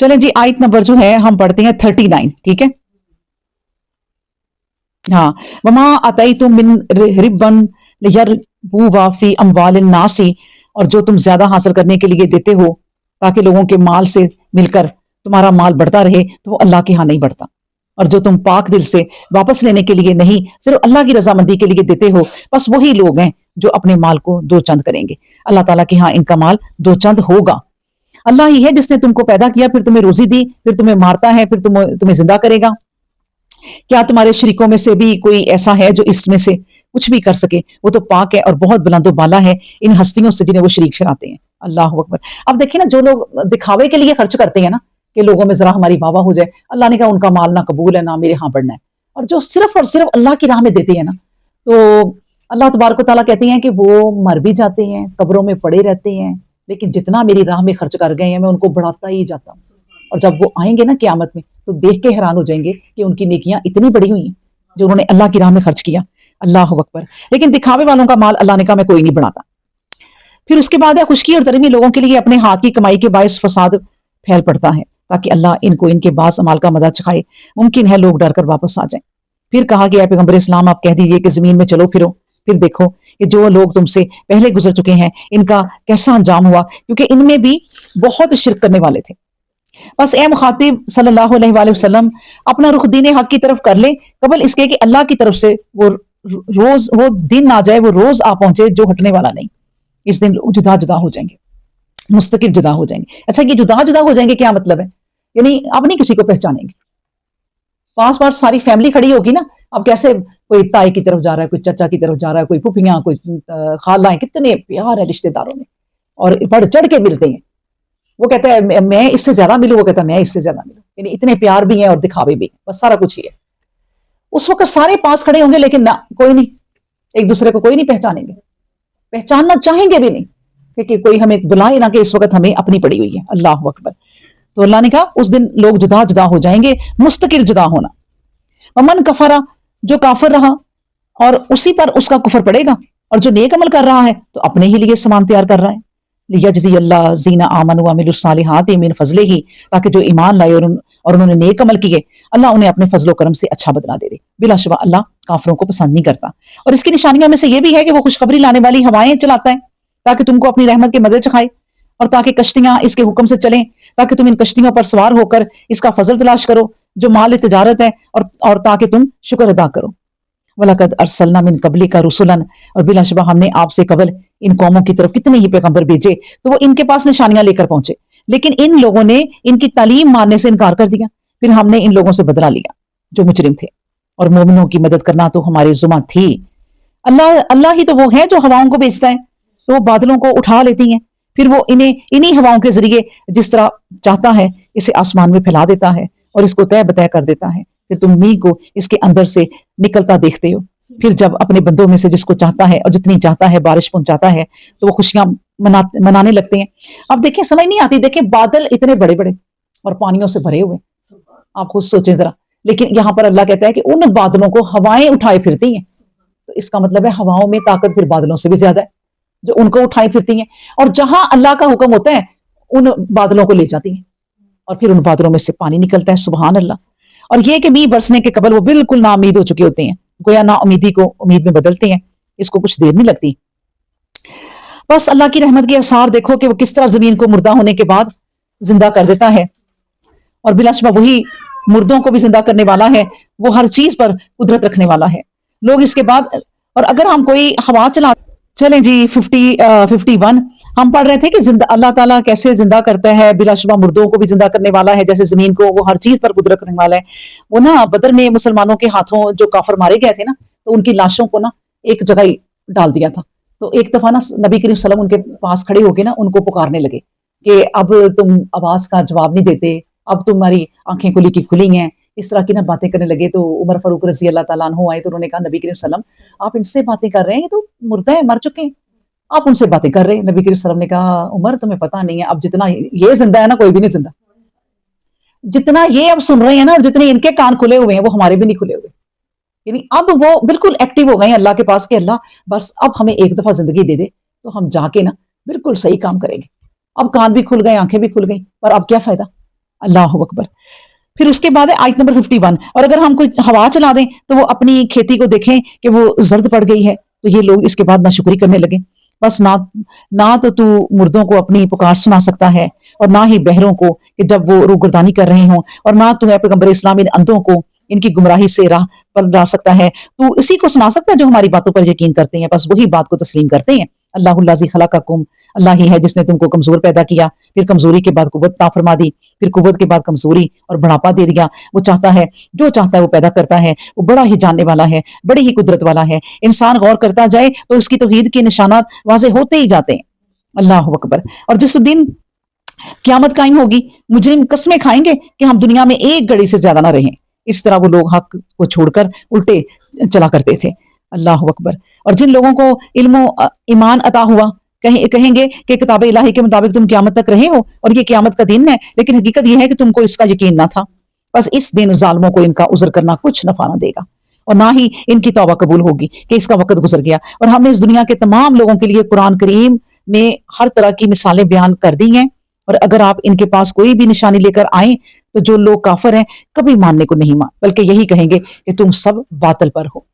चलें जी, आयत नंबर जो है हम पढ़ते हैं 39, ठीक है। हाँ, वमा अतैतुम मिन रिब्बन लियरबू फी अमवालिन नासी, और जो तुम ज्यादा हासिल करने के लिए देते हो ताकि लोगों के माल से मिलकर तुम्हारा माल बढ़ता रहे, तो वो अल्लाह के यहाँ नहीं बढ़ता। और जो तुम पाक दिल से वापस लेने के लिए नहीं, सिर्फ अल्लाह की रजामंदी के लिए देते हो, बस वही लोग हैं जो अपने माल को दो चंद करेंगे। अल्लाह ताला के यहाँ इनका माल दो चंद होगा। अल्लाह ही है जिसने तुमको पैदा किया, फिर तुम्हें रोजी दी, फिर तुम्हें मारता है, फिर तुम्हें जिंदा करेगा। क्या तुम्हारे शरीकों में से भी कोई ऐसा है जो इसमें से कुछ भी कर सके? वो तो पाक है और बहुत बुलंदो बाला है इन हस्तियों से जिन्हें वो शरीक ठहराते हैं। अल्लाह अकबर। अब देखिए ना, जो लोग दिखावे के लिए खर्च करते हैं ना कि लोगों में जरा हमारी वाह हो जाए, अल्लाह ने कहा उनका माल ना कबूल है, ना मेरे यहाँ बढ़ना है। और जो सिर्फ और सिर्फ अल्लाह की राह में देते हैं ना, तो अल्लाह तबारक तआला कहते हैं कि वो मर भी जाते हैं, कब्रों में पड़े रहते हैं, लेकिन जितना मेरी राह में खर्च कर गए हैं मैं उनको बढ़ाता ही जाता हूँ। और जब वो आएंगे ना क़यामत में, तो देख के हैरान हो जाएंगे कि उनकी नेकियां इतनी बड़ी हुई हैं जो उन्होंने अल्लाह की राह में खर्च किया। अल्लाह अकबर। लेकिन दिखावे वालों का माल अल्लाह ने कहा मैं कोई नहीं बढ़ाता। फिर उसके बाद है खुशकी और तरमी लोगों के लिए अपने हाथ की कमाई के बायस फसाद फैल पड़ता है, ताकि अल्लाह इनको इनके बास अमाल का मदद चखाए। मुमकिन है लोग डर कर वापस आ जाएं। फिर कहा गया पैगम्बर इस्लाम, आप कह दीजिए कि जमीन में चलो फिरो, फिर देखो कि जो लोग तुमसे पहले गुजर चुके हैं इनका कैसा अंजाम हुआ, क्योंकि इनमें भी बहुत शिरक करने वाले थे। बस ए मुखातिब सल्लल्लाहु अलैहि वसल्लम, अपना रुख दीन हक की तरफ कर ले, कबल इसके कि अल्लाह की तरफ से वो रोज वो दिन आ जाए, वो रोज आ पहुंचे जो हटने वाला नहीं। इस दिन जुदा जुदा हो जाएंगे, मुस्तकिल जुदा हो जाएंगे। अच्छा, ये जुदा जुदा हो जाएंगे क्या मतलब है? यानी अब नहीं किसी को पहचानेंगे। पास पास सारी फैमिली खड़ी होगी ना, अब कैसे कोई ताई की तरफ जा रहा है, कोई चाचा की तरफ जा रहा है, कोई फुफियां, कोई खालाएं, कितने प्यार है रिश्तेदारों में और बढ़ चढ़ के मिलते हैं। वो कहता है मैं इससे ज्यादा मिलूं, वो कहता है मैं इससे ज्यादा मिलूं, यानी इतने प्यार भी हैं और दिखावे भी, बस सारा कुछ ही है। उस वक्त सारे पास खड़े होंगे, लेकिन ना कोई नहीं, एक दूसरे को कोई नहीं पहचानेंगे, पहचानना चाहेंगे भी नहीं, क्योंकि कोई हमें बुलाए ना कि इस वक्त हमें अपनी पड़ी हुई है। अल्लाह अकबर। तो अल्लाह ने कहा उस दिन लोग जुदा जुदा हो जाएंगे, मुस्तकिल जुदा होना। वमन कफरा, जो काफिर रहा और उसी पर उसका कुफर पड़ेगा, और जो नेक अमल कर रहा है तो अपने ही लिए सामान तैयार कर रहा है। लियजज़ी अल्लाह ज़ीना आमनु व अमिलुस्सालिहाति मिन फज़लिही, ताकि जो ईमान लाए और उन्होंने नेक अमल किए, अल्लाह उन्हें अपने फजलो करम से अच्छा बदला दे दे। बिलाशुबा अल्लाह काफिरों को पसंद नहीं करता। और इसकी निशानियों में से यह भी है कि वो खुशखबरी लाने वाली हवाएं चलाता है, ताकि तुमको अपनी रहमत के मजे चखाए, और ताकि कश्तियां इसके हुक्म से चलें, ताकि तुम इन कश्तियों पर सवार होकर इसका फजल तलाश करो जो माल तिजारत है, और ताकि तुम शुक्र अदा करो। वलकद अरसलना मिन कबली का रुसुलन, और बिलाशुबा हमने आपसे कबल इन कौमों की तरफ कितने ही पैगंबर भेजे, तो वो इनके पास निशानियां लेकर पहुंचे, लेकिन इन लोगों ने इनकी तालीम मानने से इनकार कर दिया। फिर हमने इन लोगों से बदला लिया जो मुजरिम थे, और मोमिनों की मदद करना तो हमारी जुमा थी। अल्लाह ही तो वो है जो हवाओं को भेजता है, तो वो बादलों को उठा लेती हैं, फिर वो इन्हें इन्हीं हवाओं के जरिए जिस तरह चाहता है इसे आसमान में फैला देता है और इसको तय बतय कर देता है। फिर तुम मींह को इसके अंदर से निकलता देखते हो, फिर जब अपने बंदों में से जिसको चाहता है और जितनी चाहता है बारिश पहुंचाता है, तो वो खुशियां मनाने लगते हैं। अब देखिए, समझ नहीं आती, देखिए बादल इतने बड़े बड़े और पानियों से भरे हुए, आप खुद सोचें जरा, लेकिन यहां पर अल्लाह कहता है कि उन बादलों को हवाएं उठाए फिरती हैं। तो इसका मतलब है हवाओं में ताकत फिर बादलों से भी ज्यादा है जो उनको उठाई फिरती हैं, और जहां अल्लाह का हुक्म होता है उन बादलों को ले जाती हैं, और फिर उन बादलों में से पानी निकलता है। सुभान अल्लाह। और ये कि मींह बरसने के कबल वो बिल्कुल नाउमीद हो चुके होते हैं, गोया ना उम्मीदी को उम्मीद में बदलते हैं, इसको कुछ देर नहीं लगती। बस अल्लाह की रहमत के आसार देखो कि वो किस तरह जमीन को मुर्दा होने के बाद जिंदा कर देता है, और बिलाशुबा वही मुर्दों को भी जिंदा करने वाला है, वो हर चीज पर कुदरत रखने वाला है। लोग इसके बाद, और अगर हम कोई हवा चला, चलें जी 51 हम पढ़ रहे थे कि अल्लाह ताला कैसे जिंदा करता है, बिलाशुबा मुर्दों को भी जिंदा करने वाला है, जैसे जमीन को वो हर चीज पर कुदरत रखने वाला है। वो ना बदर में मुसलमानों के हाथों जो काफर मारे गए थे ना, तो उनकी लाशों को ना एक जगह ही डाल दिया था। तो एक दफा ना नबी करीम सल्लल्लाहु अलैहि वसल्लम उनके पास खड़े होके ना उनको पुकारने लगे कि अब तुम आवाज का जवाब नहीं देते, अब तुम्हारी आंखें खुली की खुली हैं, इस तरह की ना बातें करने लगे। तो उमर फारूक रजी अल्लाह ताला अन्हु आए, तो उन्होंने कहा नबी करीम सल्लल्लाहु अलैहि वसल्लम आप इनसे बातें कर रहे हैं, तो मुर्दा है, मर चुके हैं, आप उनसे बातें कर रहे हैं। नबी करीम सल्लल्लाहु अलैहि वसल्लम ने कहा उमर तुम्हें पता नहीं है, अब जितना ये जिंदा है ना कोई भी नहीं जिंदा, जितना ये अब सुन रहे हैं ना और जितने इनके कान खुले हुए हैं वो हमारे भी नहीं खुले हुए। यानी अब वो बिल्कुल एक्टिव हो गए हैं अल्लाह के पास कि अल्लाह बस अब हमें एक दफा जिंदगी दे दे, तो हम जाके ना बिल्कुल सही काम करेंगे। अब कान भी खुल गए, आंखें भी खुल गई, पर अब क्या फायदा, अल्लाह अकबर। फिर उसके बाद है आयत नंबर 51, और अगर हम कोई हवा चला दें तो वो अपनी खेती को देखें कि वो जर्द पड़ गई है, तो ये लोग इसके बाद नाशुक्री करने लगे। बस ना ना तो तू मुर्दों को अपनी पुकार सुना सकता है, और ना ही बहरों को कि जब वो रूगर्दानी कर रहे हों, और ना तू है पैगम्बर इस्लाम इन अंधों को इनकी गुमराही से राह पर ला सकता है। तू इसी को सुना सकता है जो हमारी बातों पर यकीन करते हैं, बस वही बात को तस्लीम करते हैं। अल्लाहुल्लाज़ी खलक़कुम, अल्लाह ही है जिसने तुमको कमजोर पैदा किया, फिर कमजोरी के बाद कुव्वत अता फरमा दी, फिर कुव्वत के बाद कमजोरी और बढ़ापा दे दिया। वो चाहता है, जो चाहता है वो पैदा करता है, वो बड़ा ही जानने वाला है, बड़ी ही कुदरत वाला है। इंसान गौर करता जाए तो उसकी तौहीद के निशानात वाज़े होते ही जाते हैं। अल्लाह अकबर। और जिस दिन क़यामत कायम होगी, मुजरिम कसमें खाएंगे कि हम दुनिया में एक घड़ी से ज्यादा ना रहें। इस तरह वो लोग हक को छोड़कर उल्टे चला करते थे। अल्लाह अकबर। और जिन लोगों को इल्म ईमान अता हुआ, कहेंगे कि किताब इलाही के मुताबिक तुम क़यामत तक रहे हो और ये क़यामत का दिन है, लेकिन हकीकत यह है कि तुमको इसका यकीन ना था। बस इस दिन जालिमों को इनका उज़्र करना कुछ नफा ना देगा, और ना ही इनकी तौबा कबूल होगी कि इसका वक्त गुजर गया। और हमने इस दुनिया के तमाम लोगों के लिए कुरान करीम में हर तरह की मिसालें बयान कर दी हैं, और अगर आप इनके पास कोई भी निशानी लेकर आए तो जो लोग काफिर हैं कभी मानने को नहीं मान, बल्कि यही कहेंगे कि तुम सब बातिल पर हो,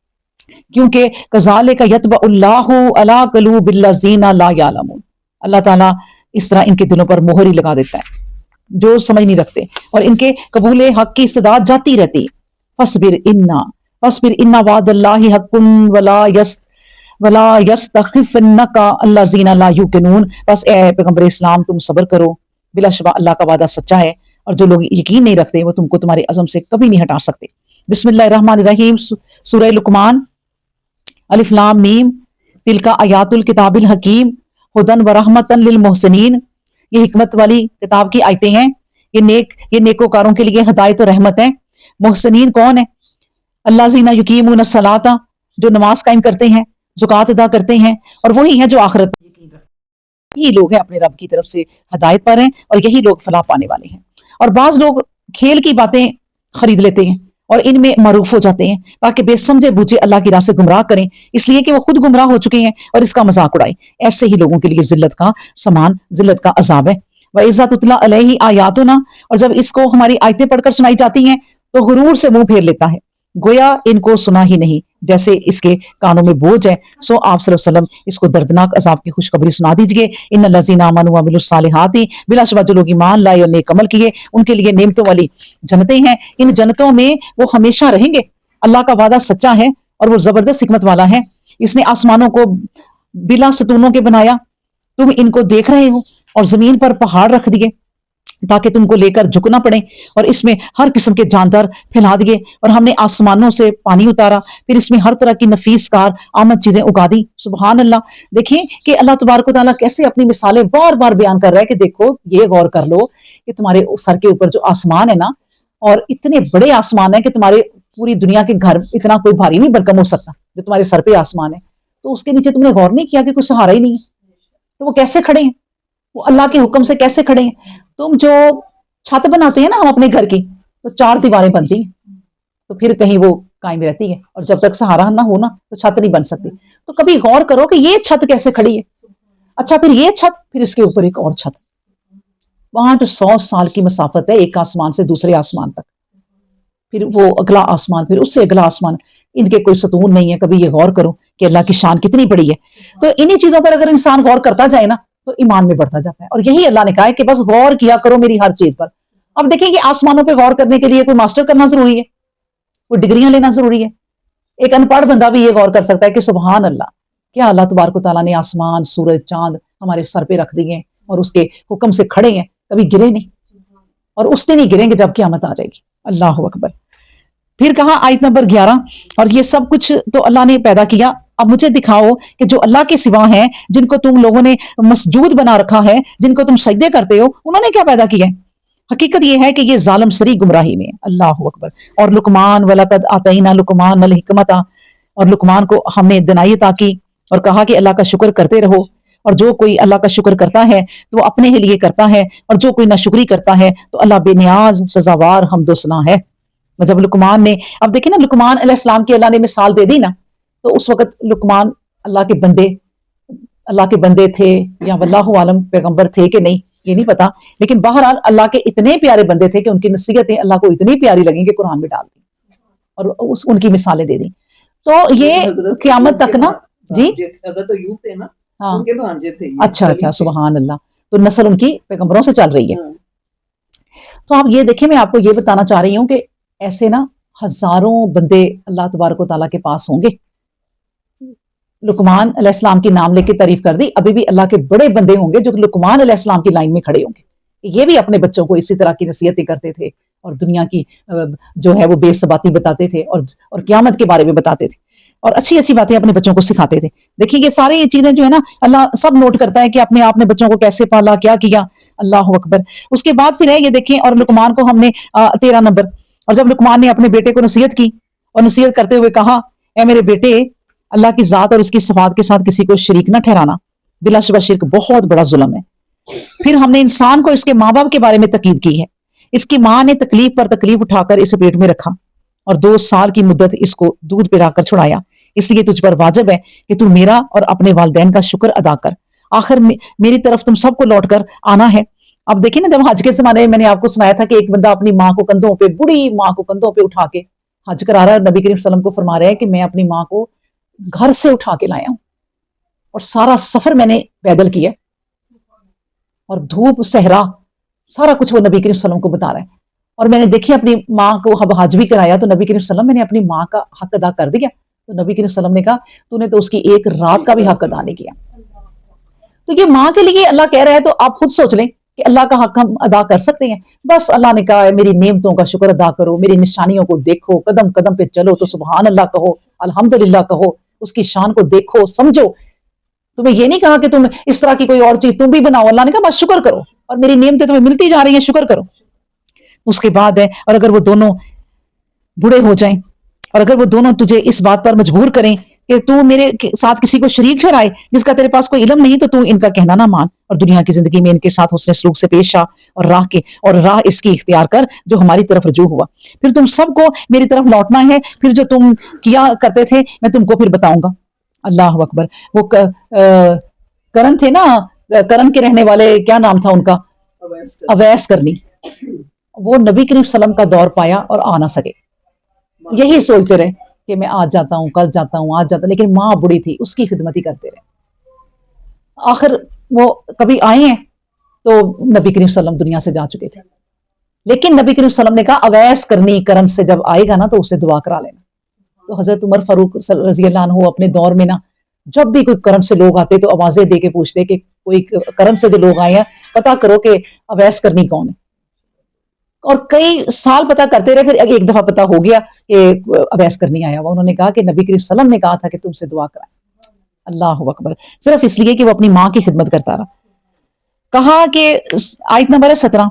क्योंकि कज़ालिका यतबउल्लाहु अला क़ुलूबिल्लज़ीना ला यालमून। अल्लाह ताला इस तरह इनके दिलों पर मोहर ही लगा देता है जो समझ नहीं रखते, और इनके कबूल हक की सदा जाती रहती। फस्बिर इन्ना वादल्लाहि हक़्क़ुन वला यस्तखिफ़न्नका अल्लज़ीना ला युक़िनून। बस ए पैगम्बर इस्लाम, तुम सब्र करो, बिलाशुबा अल्लाह का वादा सच्चा है, और जो लोग यकीन नहीं रखते वो तुमको तुम्हारे अज़म से कभी नहीं हटा सकते। बिस्मिल्लाहिर्रहमानिर्रहीम। सूरह लुक़मान। अलिफ लाम मीम, तिलका आयातुल किताबिल हकीम, हुदन व रहमतन लिल मोहसिनीन। ये हिकमत वाली किताब की आयतें हैं। ये नेकोकारों के लिए हिदायत और रहमत है। मोहसिनीन कौन है? अल्लाज़ीना युकीमून सलाता, जो नमाज कायम करते हैं, ज़कात अदा करते हैं, और वही हैं जो आखिरत पर यकीन रखते हैं। यही लोग हैं अपने रब की तरफ से हिदायत पर हैं, और यही लोग फलाह पाने वाले हैं। और बाज लोग खेल की बातें खरीद लेते हैं और इनमें मरूफ हो जाते हैं, ताकि बेसमझे बूझे अल्लाह की राह से गुमराह करें, इसलिए कि वो खुद गुमराह हो चुके हैं और इसका मजाक उड़ाए। ऐसे ही लोगों के लिए जिल्लत का समान जिल्लत का अजाब है। वइज़ा तुतला अलैहि आयातुना, और जब इसको हमारी आयतें पढ़कर सुनाई जाती हैं तो गुरूर से मुंह फेर लेता है, गोया इनको सुना ही नहीं, जैसे इसके कानों में बोझ है। सो आप सल्लल्लाहु अलैहि वसल्लम इसको दर्दनाक अजाब की खुशखबरी सुना दीजिए। इन्नल्लज़ीना आमनू व अमिलुस सालिहाति, बिलाशुबा जो लोग ईमान लाए और नेक अमल किए, उनके लिए नेमतों वाली जन्नतें हैं। इन जन्नतों में वो हमेशा रहेंगे। अल्लाह का वादा सच्चा है और वो जबरदस्त हिकमत वाला है। इसने आसमानों को बिला सतूनों के बनाया, तुम इनको देख रहे हो, और जमीन पर पहाड़ रख दिए ताकि तुमको लेकर झुकना पड़े, और इसमें हर किस्म के जानदार फैला दिए, और हमने आसमानों से पानी उतारा, फिर इसमें हर तरह की नफीस कार आमद चीजें उगा दी। सुबहान अल्लाह। देखिए कि अल्लाह तबारक व तआला कैसे अपनी मिसालें बार बार बयान कर रहा है कि देखो, ये गौर कर लो कि तुम्हारे सर के ऊपर जो आसमान है ना, और इतने बड़े आसमान है कि तुम्हारे पूरी दुनिया के घर इतना कोई भारी नहीं भरकम हो सकता जो तुम्हारे सर पे आसमान है, तो उसके नीचे तुमने गौर नहीं किया कि कोई सहारा ही नहीं है, तो वो कैसे खड़े हैं? वो अल्लाह के हुक्म से कैसे खड़े हैं? तुम जो छत बनाते हैं ना हम अपने घर की, तो 4 दीवारें बनती हैं, तो फिर कहीं वो कायम रहती है, और जब तक सहारा ना हो ना तो छत नहीं बन सकती। तो कभी गौर करो कि ये छत कैसे खड़ी है। अच्छा, फिर ये छत, फिर इसके ऊपर एक और छत, वहां तो 100 साल की मसाफत है एक आसमान से दूसरे आसमान तक, फिर वो अगला आसमान, फिर उससे अगला आसमान, इनके कोई सतून नहीं है। कभी ये गौर करो कि अल्लाह की शान कितनी बड़ी है। तो इन्हीं चीजों पर अगर इंसान गौर करता जाए ना तो ईमान में बढ़ता जाता है, और यही अल्लाह ने कहा है कि बस गौर किया करो मेरी हर चीज पर। अब देखें कि आसमानों पे गौर करने के लिए कोई मास्टर करना जरूरी है, कोई डिग्रियां लेना जरूरी है? एक अनपढ़ बंदा भी ये गौर कर सकता है कि सुबहान अल्लाह, क्या अल्लाह तबारक व तआला ने आसमान, सूरज, चांद हमारे सर पे रख दिए और उसके हुक्म से खड़े हैं, कभी गिरे नहीं, और उस दिन नहीं गिरेंगे जब क़यामत आ जाएगी। अल्लाह अकबर। फिर कहा आयत नंबर 11, और ये सब कुछ तो अल्लाह ने पैदा किया, अब मुझे दिखाओ कि जो अल्लाह के सिवा हैं, जिनको तुम लोगों ने मसजूद बना रखा है, जिनको तुम सजदे करते हो, उन्होंने क्या पैदा किया है? हकीकत यह है कि ये जालिम सरी गुमराही में है। अल्लाह अकबर। और लुकमान वलकद आतैना लुकमान अल हिकमता, और लुकमान को हमने दनाई अता की और कहा कि अल्लाह का शुक्र करते रहो, और जो कोई अल्लाह का शुक्र करता है तो वो अपने ही लिए करता है, और जो कोई नाशुक्री करता है तो अल्लाह बेनियाज सजावार हमदोसना है। जब लुकमान ने, अब देखिए ना, लुकमान अलैहिस्सलाम की अल्लाह ने मिसाल दे दी ना, तो उस वक्त लुकमान अल्लाह के बंदे थे या वल्लाहु आलम पैगंबर थे कि नहीं, یہ نہیں پتا، لیکن بہرحال اللہ کے اتنے پیارے بندے تھے کہ ان کی نصیحتیں اللہ کو اتنی پیاری لگیں کہ قرآن میں ڈال دی اور ان کی مثالیں دے دی. تو یہ قیامت تک نا جی حضرت ایوب تھے نا، ہاں ان کے بھانجے تھے. اچھا سبحان اللہ. تو نسل ان کی پیغمبروں سے چل رہی ہے. تو آپ یہ دیکھیں، میں آپ کو یہ بتانا چاہ رہی ہوں کہ ایسے نا ہزاروں بندے اللہ تبارک و تعالیٰ کے پاس ہوں گے. لقمان علیہ السلام کی نام لے کے تعریف کر دی، ابھی بھی اللہ کے بڑے بندے ہوں گے جو لقمان علیہ السلام کی لائن میں کھڑے ہوں گے. یہ بھی اپنے بچوں کو اسی طرح کی نصیحتیں کرتے تھے اور دنیا کی جو ہے وہ بے ثباتی بتاتے تھے اور قیامت کے بارے میں بتاتے تھے اور اچھی اچھی باتیں اپنے بچوں کو سکھاتے تھے. دیکھیں یہ ساری چیزیں جو ہے نا اللہ سب نوٹ کرتا ہے کہ اپنے آپ نے بچوں کو کیسے پالا، کیا کیا. اللہ اکبر. اس کے بعد پھر ہے یہ دیکھیں، اور لقمان کو ہم نے 13 نمبر، اور جب لقمان نے اپنے بیٹے کو نصیحت کی اور نصیحت کرتے ہوئے کہا، اے میرے بیٹے، اللہ کی ذات اور اس کی صفات کے ساتھ کسی کو شریک نہ ٹھہرانا، بلا شبہ شرک بہت بڑا ظلم ہے. پھر ہم نے انسان کو اس کے ماں باپ کے بارے میں تاکید کی ہے. اس کی ماں نے تکلیف پر تکلیف اٹھا کر اسے پیٹ میں رکھا اور 2 سال کی مدت اس کو دودھ پلا کر چھڑایا. اس لیے تجھ پر واجب ہے کہ تو میرا اور اپنے والدین کا شکر ادا کر. آخر میری طرف تم سب کو لوٹ کر آنا ہے. اب دیکھیں نا، جب حج کے زمانے میں نے آپ کو سنایا تھا کہ ایک بندہ اپنی ماں کو کندھوں پہ، بڑی ماں کو کندھوں پہ اٹھا کے حج کرا رہا ہے. نبی کریم صلی اللہ علیہ وسلم کو فرما رہا ہے کہ میں اپنی ماں کو گھر سے اٹھا کے لایا ہوں اور سارا سفر میں نے پیدل کیا اور دھوپ صحرا سارا کچھ وہ نبی کریم صلی اللہ علیہ وسلم کو بتا رہا ہے. اور میں نے دیکھی اپنی ماں کو حج بھی کرایا تو نبی کریم صلی اللہ علیہ وسلم میں نے اپنی ماں کا حق ادا کر دیا. تو نبی کریم صلی اللہ علیہ وسلم نے کہا تو نے تو اس کی ایک رات کا بھی حق ادا نہیں کیا. تو یہ ماں کے لیے اللہ کہہ رہا ہے، تو آپ خود سوچ لیں کہ اللہ کا حق ہم ادا کر سکتے ہیں؟ بس اللہ نے کہا ہے میری نعمتوں کا شکر ادا کرو، میری نشانیوں کو دیکھو، قدم قدم پہ چلو تو سبحان اللہ کہو، الحمدللہ کہو، اس کی شان کو دیکھو سمجھو. تمہیں یہ نہیں کہا کہ تم اس طرح کی کوئی اور چیز تم بھی بناؤ. اللہ نے کہا بس شکر کرو اور میری نعمتیں تمہیں ملتی جا رہی ہیں، شکر کرو. اس کے بعد ہے، اور اگر وہ دونوں بوڑھے ہو جائیں اور اگر وہ دونوں تجھے اس بات پر مجبور کریں کہ تو میرے ساتھ کسی کو شریک ٹھہرائے جس کا تیرے پاس کوئی علم نہیں، تو ان کا کہنا نہ مان اور دنیا کی زندگی میں ان کے ساتھ حسن سلوک سے پیش آ اور راہ اس کی اختیار کر جو ہماری طرف رجوع ہوا. پھر تم سب کو میری طرف لوٹنا ہے، پھر جو تم کیا کرتے تھے میں تم کو پھر بتاؤں گا. اللہ اکبر. وہ کرن تھے نا، کرن کے رہنے والے، کیا نام تھا ان کا؟ اویس کرنی. وہ نبی کریم صلی اللہ علیہ وسلم کا دور پایا اور آ نہ سکے. یہی سوچتے رہے کہ میں آج جاتا ہوں، کل جاتا ہوں، آج جاتا ہوں، لیکن ماں بڑی تھی، اس کی خدمت ہی کرتے رہے. آخر وہ کبھی آئے ہیں تو نبی کریم صلی اللہ علیہ وسلم دنیا سے جا چکے تھے. لیکن نبی کریم صلی اللہ علیہ وسلم نے کہا اویس کرنی کرن سے جب آئے گا نا تو اسے دعا کرا لینا. تو حضرت عمر فاروق رضی اللہ عنہ اپنے دور میں نا جب بھی کوئی کرن سے لوگ آتے تو آوازیں دے کے پوچھتے کہ کوئی کرن سے جو لوگ آئے ہیں پتا کرو کہ اویس کرنی کون ہے. اور کئی سال پتا کرتے رہے، پھر ایک دفعہ پتا ہو گیا کہ اویس کرنی آیا ہوا. انہوں نے کہا کہ نبی کریم صلی اللہ علیہ وسلم نے کہا تھا کہ تم سے دعا کرائیں. اللہ اکبر. صرف اس لیے کہ وہ اپنی ماں کی خدمت کرتا رہا. کہا کہ آیت نمبر 17،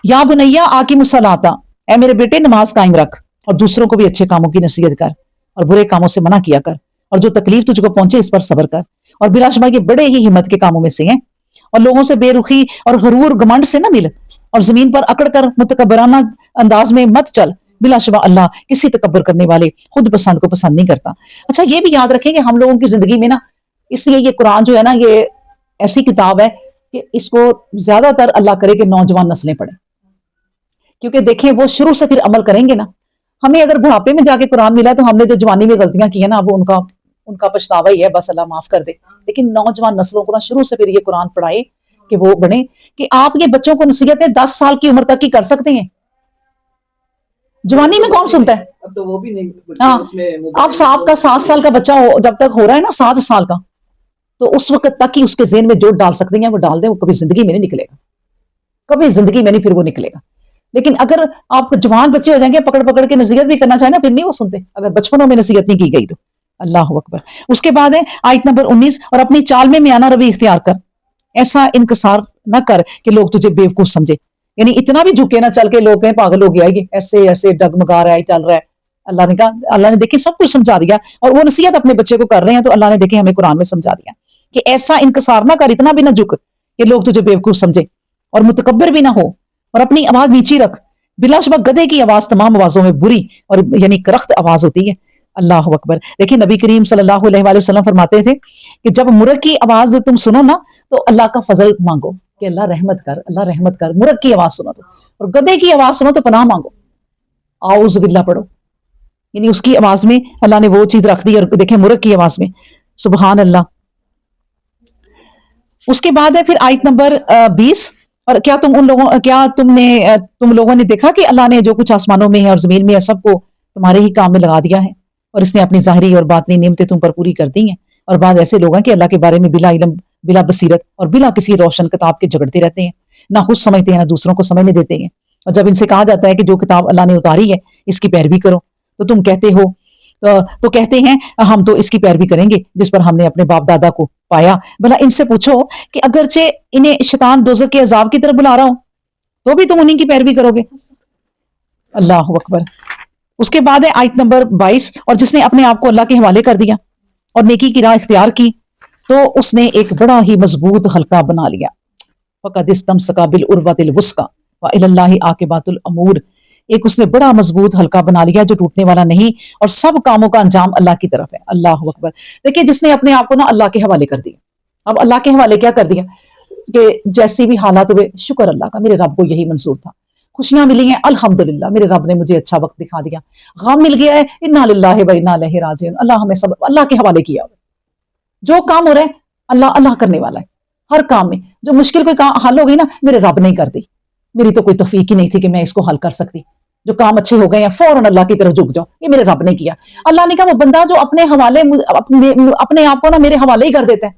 یا بنیا آقیم الصلاۃ، اے میرے بیٹے نماز قائم رکھ اور دوسروں کو بھی اچھے کاموں کی نصیحت کر اور برے کاموں سے منع کیا کر، اور جو تکلیف تجھ کو پہنچے اس پر صبر کر. اور بلا شبہ یہ بڑے ہی ہمت کے کاموں میں سے ہیں. اور لوگوں سے بے رخی اور غرور گمنڈ سے نہ مل اور زمین پر اکڑ کر متکبرانہ انداز میں مت چل. بلا شبہ اللہ کسی تکبر کرنے والے خود پسند کو پسند نہیں کرتا. اچھا یہ بھی یاد رکھیں کہ ہم لوگوں کی زندگی میں نا، اس لیے یہ قرآن جو ہے نا یہ ایسی کتاب ہے کہ اس کو زیادہ تر اللہ کرے کہ نوجوان نسلیں پڑھیں، کیونکہ دیکھیں وہ شروع سے پھر عمل کریں گے نا. ہمیں اگر بڑھاپے میں جا کے قرآن ملا تو ہم نے جو جوانی میں غلطیاں کی ہیں نا وہ ان کا پچھتاوا ہی ہے، بس اللہ معاف کر دے. لیکن نوجوان نسلوں کو نا شروع سے پھر یہ قرآن پڑھائے کہ وہ بنے، کہ آپ یہ بچوں کو نصیحتیں 10 سال کی عمر تک ہی کر سکتے ہیں. جوانی میں کون سنتا ہے؟ اب تو وہ بھی نہیں. ہاں، آپ آپ کا 7 سال کا بچہ جب تک ہو رہا ہے نا 7 سال کا، تو اس وقت تک ہی اس کے ذہن میں جو ڈال سکتے ہیں وہ ڈال دیں. وہ کبھی زندگی میں نہیں نکلے گا، کبھی زندگی میں نہیں پھر وہ نکلے گا. لیکن اگر آپ جوان بچے ہو جائیں گے، پکڑ پکڑ کے نصیحت بھی کرنا چاہیں نا پھر نہیں وہ سنتے، اگر بچپنوں میں نصیحت نہیں کی گئی تو. اللہ اکبر. اس کے بعد ہے آیت نمبر 19، اور اپنی چال میں میانہ روی اختیار کر، ایسا انکسار نہ کر کہ لوگ تجھے بیوقوف سمجھے. یعنی اتنا بھی جھکے نہ چل کے لوگ کہیں پاگل ہو گیا یہ ایسے ایسے ڈگمگا رہا ہے، چل رہا ہے. اللہ نے کہا، اللہ نے دیکھیں سب کچھ سمجھا دیا اور وہ نصیحت اپنے بچے کو کر رہے ہیں، تو اللہ نے دیکھیں ہمیں قرآن میں سمجھا دیا کہ ایسا انکسار نہ کر، اتنا بھی نہ جھک کہ لوگ تجھے بیوقوف سمجھے، اور متکبر بھی نہ ہو، اور اپنی آواز نیچی رکھ. بلا شبہ گدھے کی آواز تمام آوازوں میں بری اور یعنی کرخت آواز ہوتی ہے. اللہ اکبر. دیکھیں نبی کریم صلی اللہ علیہ وآلہ وسلم فرماتے تھے کہ جب مرغ کی آواز تم سنو نا تو اللہ کا فضل مانگو کہ اللہ رحمت کر، اللہ رحمت کر، مرغ کی آواز سنو تو، اور گدے کی آواز سنو تو پناہ مانگو، اعوذ باللہ پڑھو، یعنی اس کی آواز میں اللہ نے وہ چیز رکھ دی، اور دیکھیں مرغ کی آواز میں، سبحان اللہ۔ اس کے بعد ہے پھر آیت نمبر 20، اور کیا تم لوگوں نے دیکھا کہ اللہ نے جو کچھ آسمانوں میں ہے اور زمین میں ہے سب کو تمہارے ہی کام میں لگا دیا ہے، اور اس نے اپنی ظاہری اور باطنی نعمتیں تم پر پوری کر دی ہیں، اور بعض ایسے لوگ ہیں کہ اللہ کے بارے میں بلا علم، بلا بصیرت اور بلا کسی روشن کتاب کے جھگڑتے رہتے ہیں، نہ خود سمجھتے ہیں نہ دوسروں کو سمجھنے دیتے ہیں، اور جب ان سے کہا جاتا ہے کہ جو کتاب اللہ نے اتاری ہے اس کی پیروی کرو تو تم کہتے ہو تو کہتے ہیں ہم تو اس کی پیروی کریں گے جس پر ہم نے اپنے باپ دادا کو پایا۔ بھلا ان سے پوچھو کہ اگرچہ انہیں شیطان دوزخ کے عذاب کی طرف بلا رہا ہو تو بھی تم انہیں کی پیروی کرو گے؟ اللہ اکبر۔ اس کے بعد ہے آیت نمبر 22، اور جس نے اپنے آپ کو اللہ کے حوالے کر دیا اور نیکی کی راہ اختیار کی تو اس نے ایک بڑا ہی مضبوط حلقہ بنا لیا، فقد استمسک بالعروۃ الوثقی وإلی اللہ عاقبۃ الامور، ایک اس نے بڑا مضبوط حلقہ بنا لیا جو ٹوٹنے والا نہیں، اور سب کاموں کا انجام اللہ کی طرف ہے۔ اللہ اکبر۔ دیکھیں جس نے اپنے آپ کو نا اللہ کے حوالے کر دیا، اب اللہ کے حوالے کیا کر دیا کہ جیسی بھی حالات ہوئے شکر اللہ کا، میرے رب کو یہی منظور تھا، خوشیاں ملی ہیں الحمدللہ، میرے رب نے مجھے اچھا وقت دکھا دیا، غم مل گیا ہے انا للہ و انا الیہ راجعون، اللہ ہمیں سب اللہ کے حوالے کیا ہوا، جو کام ہو رہا ہے اللہ کرنے والا ہے، ہر کام میں جو مشکل کوئی کام حل ہو گئی نا میرے رب نے کر دی، میری تو کوئی توفیق ہی نہیں تھی کہ میں اس کو حل کر سکتی، جو کام اچھے ہو گئے ہیں فوراً اللہ کی طرف جھک جاؤ، یہ میرے رب نے کیا۔ اللہ نے کہا وہ بندہ جو اپنے حوالے اپنے آپ کو نا میرے حوالے ہی کر دیتا ہے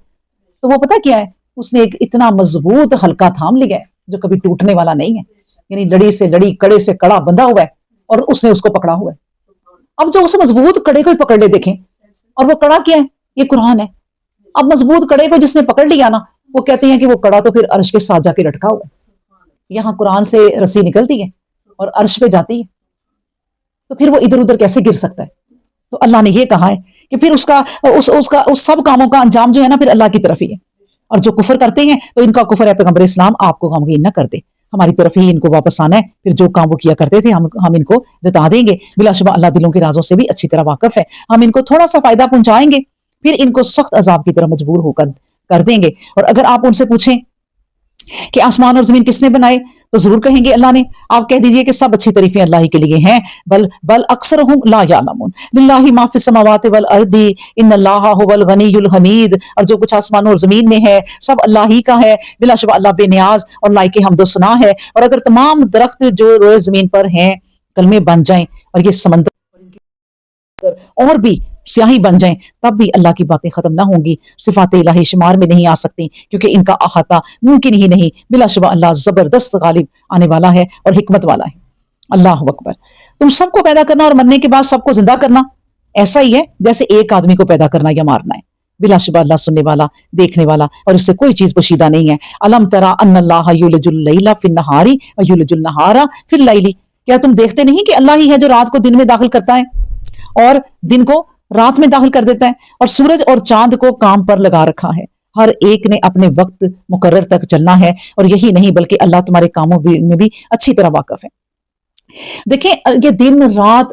تو وہ پتہ کیا ہے، اس نے ایک اتنا مضبوط حلقہ تھام لیا ہے جو کبھی ٹوٹنے والا نہیں ہے، یعنی لڑی سے لڑی کڑے سے کڑا بندھا ہوا ہے اور اس نے اس کو پکڑا ہوا ہے۔ اب جو اس مضبوط کڑے کو ہی پکڑ لے دیکھیں، اور وہ کڑا کیا ہے؟ یہ قرآن ہے۔ اب مضبوط کڑے کو جس نے پکڑ لیا نا وہ کہتے ہیں کہ وہ کڑا تو پھر عرش کے ساتھ جا کے لٹکا ہوا ہے، یہاں قرآن سے رسی نکلتی ہے اور عرش پہ جاتی ہے تو پھر وہ ادھر ادھر کیسے گر سکتا ہے؟ تو اللہ نے یہ کہا ہے کہ پھر اس سب کاموں کا انجام جو ہے نا پھر اللہ کی طرف ہی ہے، اور جو کفر کرتے ہیں تو ان کا کفر ہے پیغمبر اسلام آپ کو غمگین نہ کر دے، ہماری طرف ہی ان کو واپس آنا ہے، پھر جو کام وہ کیا کرتے تھے ہم ان کو جتا دیں گے، بلا شبہ اللہ دلوں کے رازوں سے بھی اچھی طرح واقف ہے، ہم ان کو تھوڑا سا فائدہ پہنچائیں گے پھر ان کو سخت عذاب کی طرف مجبور ہو کر دیں گے۔ اور اگر آپ ان سے پوچھیں کہ آسمان اور زمین کس نے بنائے تو ضرور کہیں گے اللہ نے، آپ کہہ دیجئے کہ سب اچھی تعریفیں اللہ ہی کے لیے ہیں، بل اکثرهم لا یعلمون، للہ ما فی السماوات والارض ان اللہ هو الغنی الحمید، اور جو کچھ آسمانوں اور زمین میں ہے سب اللہ ہی کا ہے، بلا شبہ اللہ بے نیاز اور لائق حمد و ثنا ہے۔ اور اگر تمام درخت جو روئے زمین پر ہیں کلمے بن جائیں اور یہ سمندر اور بھی سیاہی بن جائیں تب بھی اللہ کی باتیں ختم نہ ہوں گی، صفات الہی شمار میں نہیں آ سکتی کیونکہ ان کا احاطہ ممکن ہی نہیں، بلا شبہ اللہ زبردست غالب آنے والا ہے اور حکمت والا ہے۔ اللہ اکبر۔ تم سب کو پیدا کرنا اور مرنے کے بعد سب کو زندہ کرنا ایسا ہی ہے جیسے ایک آدمی کو پیدا کرنا یا مارنا ہے، بلا شبہ اللہ سننے والا، دیکھنے والا، اور اس سے کوئی چیز پوشیدہ نہیں ہے۔ الم تری ان اللہ یولج اللیل فی النہار ویولج النہار فی اللیل، کیا تم دیکھتے نہیں کہ اللہ ہی ہے جو رات کو دن میں داخل کرتا ہے اور دن کو رات میں داخل کر دیتا ہے، اور سورج اور چاند کو کام پر لگا رکھا ہے، ہر ایک نے اپنے وقت مقرر تک چلنا ہے، اور یہی نہیں بلکہ اللہ تمہارے کاموں میں بھی اچھی طرح واقف ہے۔ دیکھیں یہ دن رات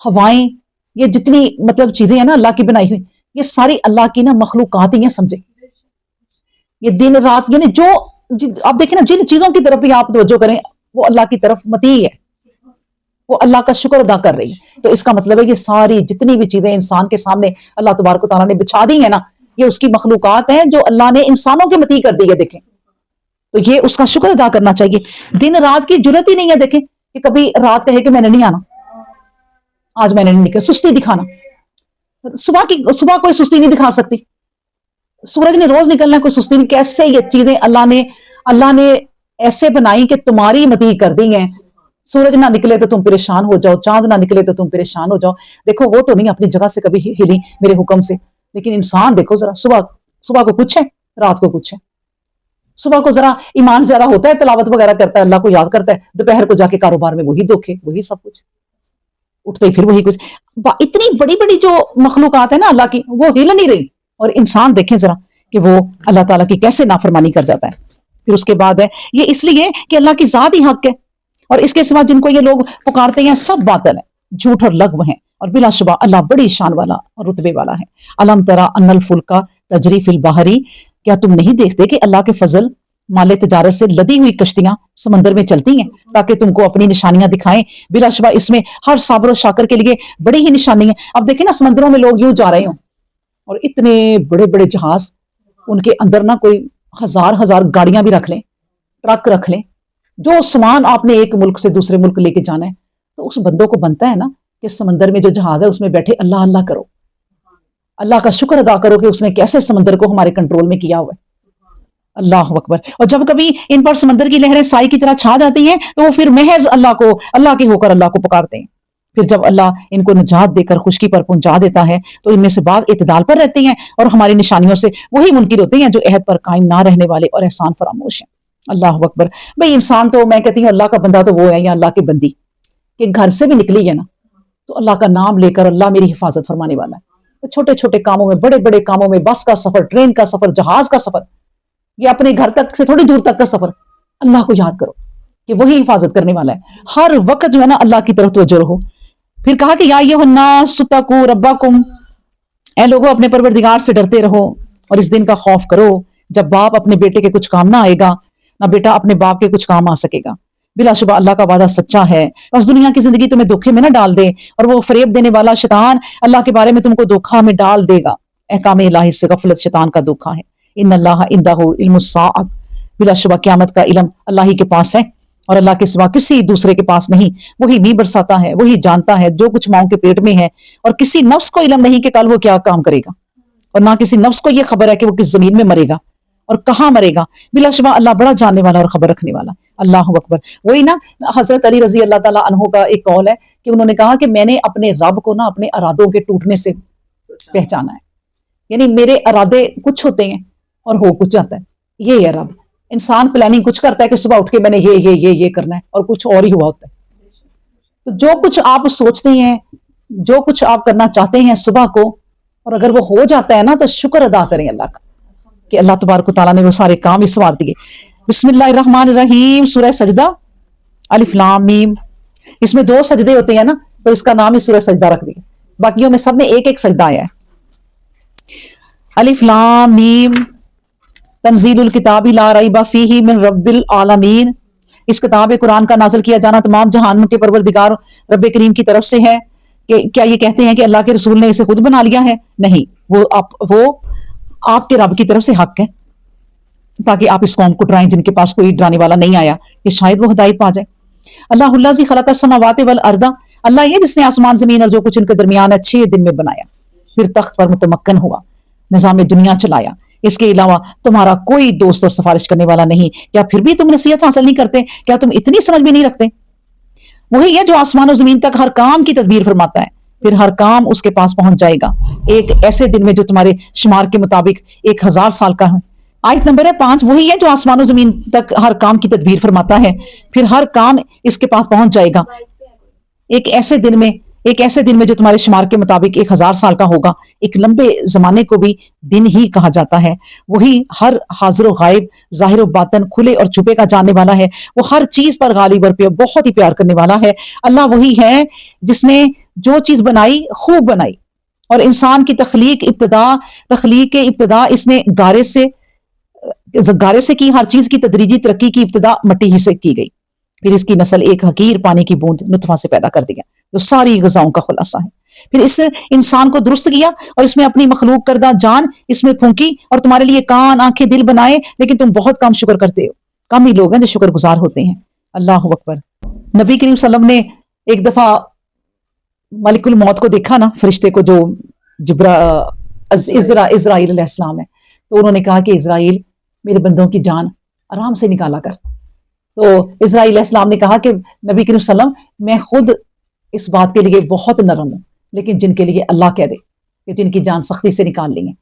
ہوائیں، یہ جتنی مطلب چیزیں ہیں نا اللہ کی بنائی ہوئی، یہ ساری اللہ کی نا مخلوقات ہی ہیں، سمجھے؟ یہ دن رات یعنی جو آپ دیکھیں نا جن چیزوں کی طرف بھی آپ توجہ کریں وہ اللہ کی طرف مطیع ہے، وہ اللہ کا شکر ادا کر رہی ہے، تو اس کا مطلب ہے کہ ساری جتنی بھی چیزیں انسان کے سامنے اللہ تبارک و تعالیٰ نے بچھا دی ہیں نا یہ اس کی مخلوقات ہیں جو اللہ نے انسانوں کے مطیع کر دی ہے، دیکھیں تو یہ اس کا شکر ادا کرنا چاہیے۔ دن رات کی جرت ہی نہیں ہے، دیکھیں کہ کبھی رات کہے کہ میں نے نہیں آنا، آج میں نے نہیں نکلا، سستی دکھانا، صبح کوئی سستی نہیں دکھا سکتی، سورج نے روز نکلنا ہے، کوئی سستی نہیں، کیسے یہ چیزیں اللہ نے ایسے بنائی کہ تمہاری مطیع کر دی ہیں، سورج نہ نکلے تو تم پریشان ہو جاؤ، چاند نہ نکلے تو تم پریشان ہو جاؤ، دیکھو وہ تو نہیں اپنی جگہ سے کبھی ہلی میرے حکم سے، لیکن انسان دیکھو ذرا صبح کو کچھ ہے رات کو کچھ ہے، صبح کو ذرا ایمان زیادہ ہوتا ہے، تلاوت وغیرہ کرتا ہے، اللہ کو یاد کرتا ہے، دوپہر کو جا کے کاروبار میں وہی دھوکے، وہی سب کچھ، اٹھتے ہی پھر وہی کچھ، اتنی بڑی بڑی جو مخلوقات ہیں نا اللہ کی وہ ہل نہیں رہی، اور انسان دیکھیں ذرا کہ وہ اللہ تعالیٰ کی کیسے نافرمانی کر جاتا ہے۔ پھر اس کے بعد ہے یہ اس لیے کہ اللہ کی ذات ہی حق ہے، اور اس کے سوا جن کو یہ لوگ پکارتے ہیں سب باطل ہے، جھوٹ اور لغو ہیں، اور بلا شبہ اللہ بڑی شان والا اور رتبے والا ہے۔ الم تری ان الفلک تجری فی البحر، کیا تم نہیں دیکھتے کہ اللہ کے فضل माल तजारत से लदी हुई कश्तियां समंदर में चलती हैं ताकि तुमको अपनी निशानियां दिखाएं। बिलाशुबा इसमें हर साबर और शाकर के लिए बड़ी ही निशानी है। अब देखिए ना, समंदरों में लोग यूं जा रहे हो और इतने बड़े बड़े जहाज, उनके अंदर ना कोई हजार हजार गाड़ियां भी रख लें, ट्रक रख लें, जो सामान आपने एक मुल्क से दूसरे मुल्क लेके जाना है, तो उस बंदों को बनता है ना कि समंदर में जो जहाज है उसमें बैठे अल्लाह अल्लाह करो, अल्लाह का शुक्र अदा करो कि उसने कैसे समंदर को हमारे कंट्रोल में किया हुआ है। अल्लाह अकबर। और जब कभी इन पर समंदर की लहरें साई की तरह छा जाती हैं तो वो फिर महज अल्लाह को, अल्लाह के होकर अल्लाह को पुकारते हैं। फिर जब अल्लाह इनको निजात देकर खुशकी पर पहुंचा देता है तो इनमें से बाज इतदाल पर रहते हैं और हमारी निशानियों से वही मुनकिर होते हैं जो अहद पर कायम ना रहने वाले और एहसान फरामोश हैं। अल्लाह अकबर। भाई इंसान तो, मैं कहती हूँ अल्लाह का बंदा तो वो है या अल्लाह की बंदी कि घर से भी निकली है ना तो अल्लाह का नाम लेकर अल्लाह मेरी हिफाजत फरमाने वाला है। तो छोटे छोटे कामों में, बड़े बड़े कामों में, बस का सफर, ट्रेन का सफर, जहाज का सफर, ये अपने घर तक से थोड़ी दूर तक का सफर, अल्लाह को याद करो कि वही हिफाजत करने वाला है। हर वक्त जो है ना अल्लाह की तरफ तवज्जो रहो। फिर कहा कि या अय्युहन्नास सुत्तकू रब्बकुम, ऐ लोगों अपने परवरदिगार से डरते रहो और इस दिन का खौफ करो जब बाप अपने बेटे के कुछ काम ना आएगा, ना बेटा अपने बाप के कुछ काम आ सकेगा। बिलाशुबा अल्लाह का वादा सच्चा है। बस दुनिया की जिंदगी तुम्हें धोखे में ना डाल दे और वो फरेब देने वाला शैतान अल्लाह के बारे में तुमको धोखा में डाल देगा। अहकाम इलाही से गफलत शैतान का धोखा है। इन अल्लाह इंदहु इल्मुस्साअत, बिलाशुबा क़यामत का इल्म अल्लाह ही के पास है और अल्लाह के सिवा किसी दूसरे के पास नहीं। वही भी बरसाता है, वही जानता है जो कुछ माओ के पेट में है। और किसी नफ्स को इल्म नहीं कि कल वो क्या काम करेगा, और ना किसी नफ्स को ये खबर है कि वो किस जमीन में मरेगा और कहाँ मरेगा। बिलाशुबा अल्लाह बड़ा जानने वाला और खबर रखने वाला। अल्लाह अकबर। वही ना हजरत अली रजी अल्लाह ताला अन्हु का एक कौल है कि उन्होंने कहा कि मैंने अपने रब को ना अपने इरादों के टूटने से पहचाना है। यानी मेरे इरादे कुछ होते हैं और हो कुछ जाता है, ये है रब। इंसान प्लानिंग कुछ करता है कि सुबह उठ के मैंने ये करना है और कुछ और ही हुआ होता है। तो जो कुछ आप सोचते हैं, जो कुछ आप करना चाहते हैं सुबह को, और अगर वो हो जाता है ना तो शुक्र अदा करें अल्लाह का कि अल्लाह तबारक ताला ने वो सारे काम ही सवार दिए। बिस्मिल्लाहिर्रहमानिर्रहीम, सूरह सजदा, अलिफ लाम मीम। इसमें 2 सजदे होते हैं ना तो इसका नाम ही सूरह सजदा रख दिया। बाकियों में सब में एक एक सजदा आया है। अलिफ लाम मीम तंजीलुल किताबी ला रैबा फीही मिन रब्बिल आलमीन। इस किताब कुरान का नाज़िल किया जाना तमाम जहानों के परवरदिगार रब करीम की तरफ से है। कि क्या ये कहते हैं कि अल्लाह के रसूल ने इसे खुद बना लिया है? नहीं, वो आपके रब की तरफ से हक है ताकि आप इस कौम को डराएं जिनके पास कोई डराने वाला नहीं आया कि शायद वो हिदायत पा जाए। अल्लाहुल्लाज़ी खलक़स समावाति वल अर्दा, अल्लाह ये जिसने आसमान जमीन और जो कुछ इनके दरमियान है 6 दिन में बनाया, फिर तख्त पर मुतमक्कन हुआ, निज़ाम दुनिया चलाया। इसके अलावा तुम्हारा कोई दोस्त और सिफारिश करने वाला नहीं। क्या फिर भी तुम नसीहत हासिल नहीं करते? क्या तुम इतनी समझ भी नहीं रखते? वही है जो आसमान और जमीन तक हर काम की तदबीर फरमाता है, फिर हर काम उसके पास पहुंच जाएगा एक ऐसे दिन में जो तुम्हारे शुमार के मुताबिक 1000 साल का है। आयत नंबर है 5। वही है जो आसमान और जमीन तक हर काम की तदबीर फरमाता है, फिर हर काम इसके पास पहुंच जाएगा एक ऐसे दिन में जो तुम्हारे शुमार के मुताबिक 1000 साल का होगा। एक लंबे जमाने को भी दिन ही कहा जाता है। वही हर हाजिर व गायब, जाहिर व बातन, खुले और छुपे का जानने वाला है। वो हर चीज पर गालिब और बहुत ही प्यार करने वाला है। अल्लाह वही है जिसने जो चीज बनाई खूब बनाई, और इंसान की तख्लीक के इब्तिदा इसने गारे से की। हर चीज की तदरीजी तरक्की की इब्तिदा मिट्टी ही से की गई, फिर इसकी नस्ल एक हकीर पानी की बूंद नुतफा से पैदा कर दिया जो सारी ग़िज़ाओं का खुलासा है। फिर इस इंसान को दुरुस्त किया और इसमें अपनी मखलूक करदा जान इसमें फूंकी और तुम्हारे लिए कान, आंखें, दिल बनाए, लेकिन तुम बहुत कम शुक्र करते हो। कम ही लोग हैं जो शुक्रगुजार होते हैं। अल्लाह अकबर। नबी करीम सल्लल्लाहु अलैहि वसल्लम ने एक दफा मलिकुल मौत को देखा ना, फरिश्ते को, जो इज़राइल अलैहिस्सलाम है, तो उन्होंने कहा कि इज़राइल मेरे बंदों की जान आराम से निकाला कर। तो इज़राइल अलैहिस्सलाम ने कहा कि नबी करीम सल्लल्लाहु अलैहि वसल्लम, मैं खुद इस बात के लिए बहुत नरम हूं, लेकिन जिनके लिए अल्लाह कह दे कि जिनकी जान सख्ती से निकाल ली है